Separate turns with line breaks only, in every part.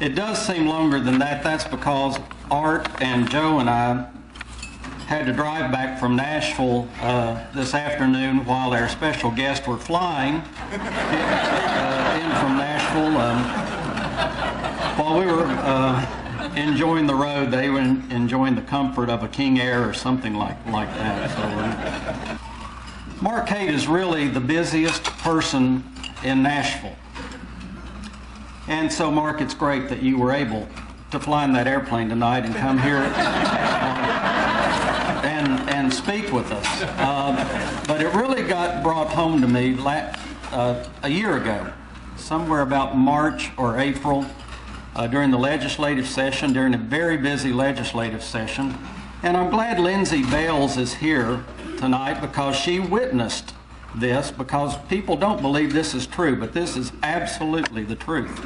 It does seem longer than that. That's because Art and Joe and I had to drive back from Nashville this afternoon while our special guests were flying in from Nashville. While we were enjoying the road, they were enjoying the comfort of a King Air or something like that. So, Mark Cate is really the busiest person in Nashville. And so, Mark, it's great that you were able to fly in that airplane tonight and come here and speak with us. But it really got brought home to me a year ago, somewhere about March or April, during the legislative session, during a very busy legislative session. And I'm glad Lindsay Bales is here tonight because she witnessed this, because people don't believe this is true, but this is absolutely the truth.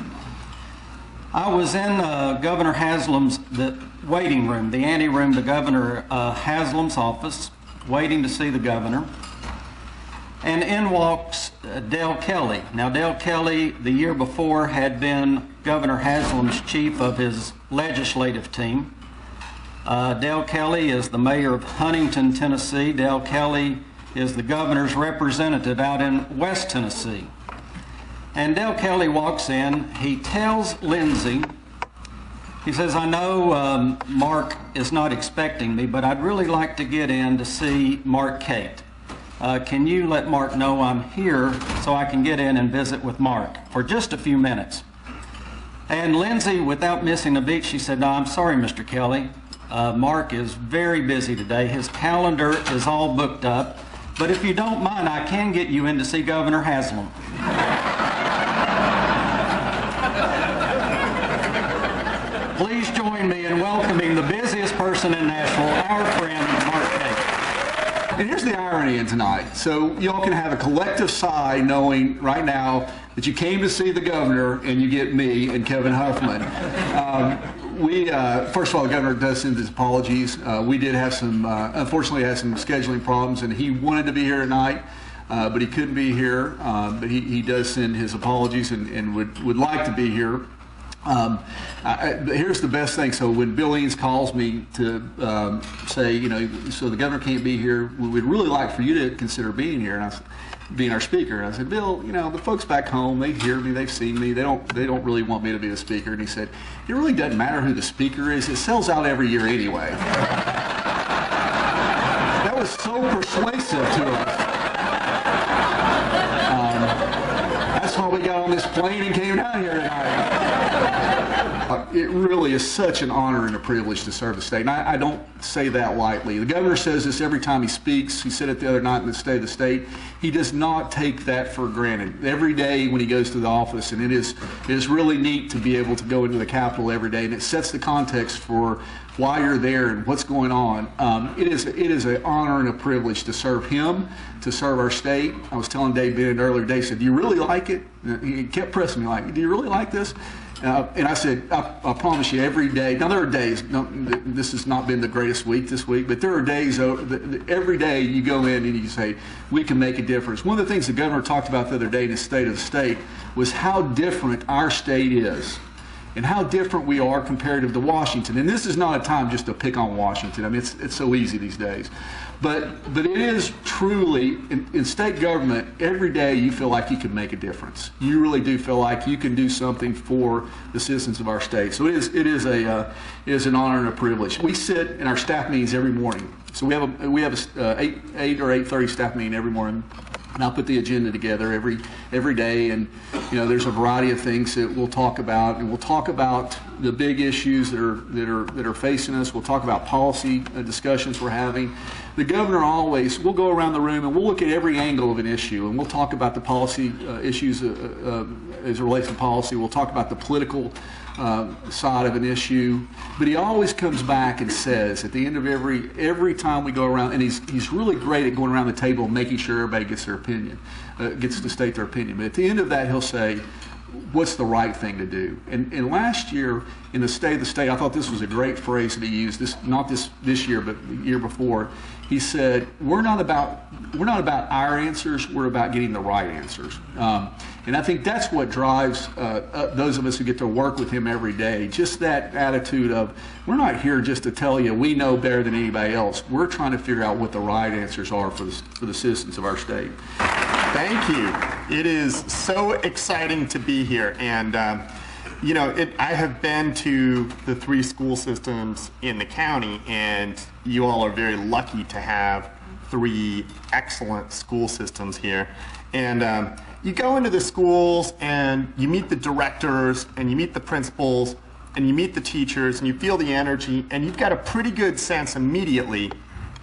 I was in Governor Haslam's waiting room, the anteroom to Governor Haslam's office, waiting to see the governor. And in walks Dale Kelly. Now, Dale Kelly, the year before, had been Governor Haslam's chief of his legislative team. Dale Kelly is the mayor of Huntington, Tennessee. Dale Kelly is the governor's representative out in West Tennessee. And Dale Kelly walks in. He tells Lindsay, he says, I know Mark is not expecting me, but I'd really like to get in to see Mark Cate. Can you let Mark know I'm here so I can get in and visit with Mark for just a few minutes? And Lindsay, without missing a beat, she said, no, I'm sorry, Mr. Kelly. Mark is very busy today. His calendar is all booked up. But if you don't mind, I can get you in to see Governor Haslam. Please join me in welcoming the busiest person in Nashville, our friend, Mark Cate.
And here's the irony in tonight. So y'all can have a collective sigh knowing right now that you came to see the governor and you get me and Kevin Huffman. First of all, the governor does send his apologies. We did have some, unfortunately, had some scheduling problems, and he wanted to be here tonight, but he couldn't be here. But he does send his apologies and would like to be here. But here's the best thing. So when Bill Eanes calls me to say, you know, so the governor can't be here, we'd really like for you to consider being here, and I said, being our speaker. And I said, Bill, you know, the folks back home, they hear me, they've seen me, they don't really want me to be the speaker. And he said, it really doesn't matter who the speaker is, it sells out every year anyway. That was so persuasive to us. That's why we got on this plane and came down here tonight. It really is such an honor and a privilege to serve the state, and I don't say that lightly. The governor says this every time he speaks. He said it the other night in the State of the State. He does not take that for granted. Every day when he goes to the office, and it is really neat to be able to go into the Capitol every day, and it sets the context for why you're there and what's going on. It is an honor and a privilege to serve him, to serve our state. I was telling Dave Bennett earlier today, he said, do you really like it? And he kept pressing me like, do you really like this? And I said, I promise you, every day. Now, there are days, this has not been the greatest week this week, but there are days, every day you go in and you say, we can make a difference. One of the things the governor talked about the other day in his State of the State was how different our state is and how different we are comparative to Washington. And this is not a time just to pick on Washington. I mean, it's so easy these days. But it is truly, in state government, every day you feel like you can make a difference. You really do feel like you can do something for the citizens of our state. So it is an honor and a privilege. We sit in our staff meetings every morning. So we have a 8 or 8:30 staff meeting every morning. And I'll put the agenda together every day, and you know, there's a variety of things that we'll talk about, and we'll talk about the big issues that are facing us. We'll talk about policy discussions we're having. The governor always, we'll go around the room and we'll look at every angle of an issue, and we'll talk about the policy issues as it relates to policy. We'll talk about the political side of an issue, but he always comes back and says at the end of every time we go around, and he's really great at going around the table and making sure everybody gets their opinion, gets to state their opinion. But at the end of that, he'll say, what's the right thing to do? And last year in the State of the State, I thought this was a great phrase that he used. Not this year, but the year before. He said, we're not about our answers, we're about getting the right answers. And And I think that's what drives those of us who get to work with him every day, just that attitude of, we're not here just to tell you we know better than anybody else. We're trying to figure out what the right answers are for the citizens of our state.
Thank you. It is so exciting to be here. And, you know, I have been to the 3 school systems in the county, and you all are very lucky to have 3 excellent school systems here. And you go into the schools and you meet the directors and you meet the principals and you meet the teachers and you feel the energy, and you've got a pretty good sense immediately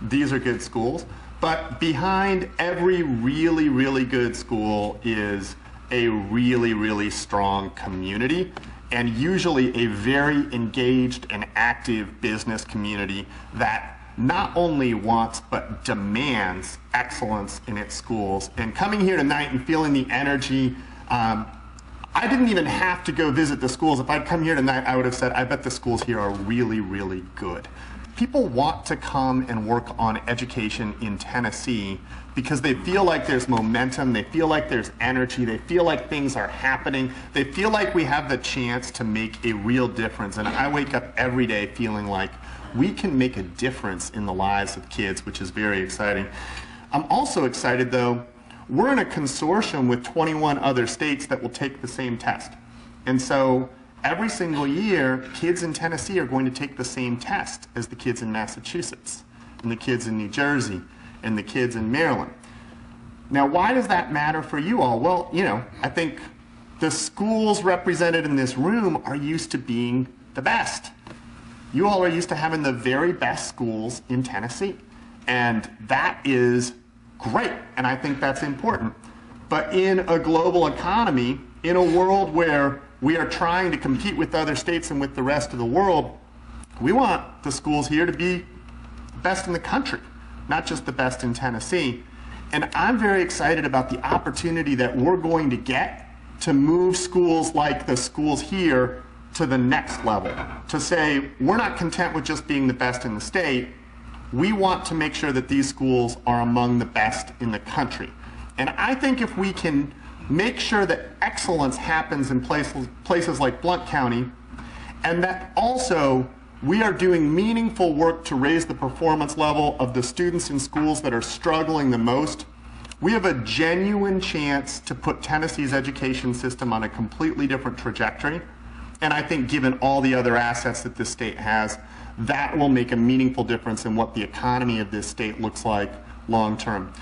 these are good schools. But behind every really, really good school is a really, really strong community, and usually a very engaged and active business community that not only wants but demands excellence in its schools. And coming here tonight and feeling the energy, I didn't even have to go visit the schools. If I'd come here tonight, I would have said, I bet the schools here are really, really good. People want to come and work on education in Tennessee because they feel like there's momentum, they feel like there's energy, they feel like things are happening, they feel like we have the chance to make a real difference. And I wake up every day feeling like we can make a difference in the lives of kids, which is very exciting. I'm also excited, though, we're in a consortium with 21 other states that will take the same test. And so every single year, kids in Tennessee are going to take the same test as the kids in Massachusetts, and the kids in New Jersey, and the kids in Maryland. Now, why does that matter for you all? Well, you know, I think the schools represented in this room are used to being the best. You all are used to having the very best schools in Tennessee, and that is great, and I think that's important. But in a global economy, in a world where we are trying to compete with other states and with the rest of the world, we want the schools here to be the best in the country, not just the best in Tennessee. And I'm very excited about the opportunity that we're going to get to move schools like the schools here to the next level, to say we're not content with just being the best in the state. We want to make sure that these schools are among the best in the country. And I think if we can make sure that excellence happens in places like Blount County, and that also we are doing meaningful work to raise the performance level of the students in schools that are struggling the most, we have a genuine chance to put Tennessee's education system on a completely different trajectory. And I think given all the other assets that this state has, that will make a meaningful difference in what the economy of this state looks like long term.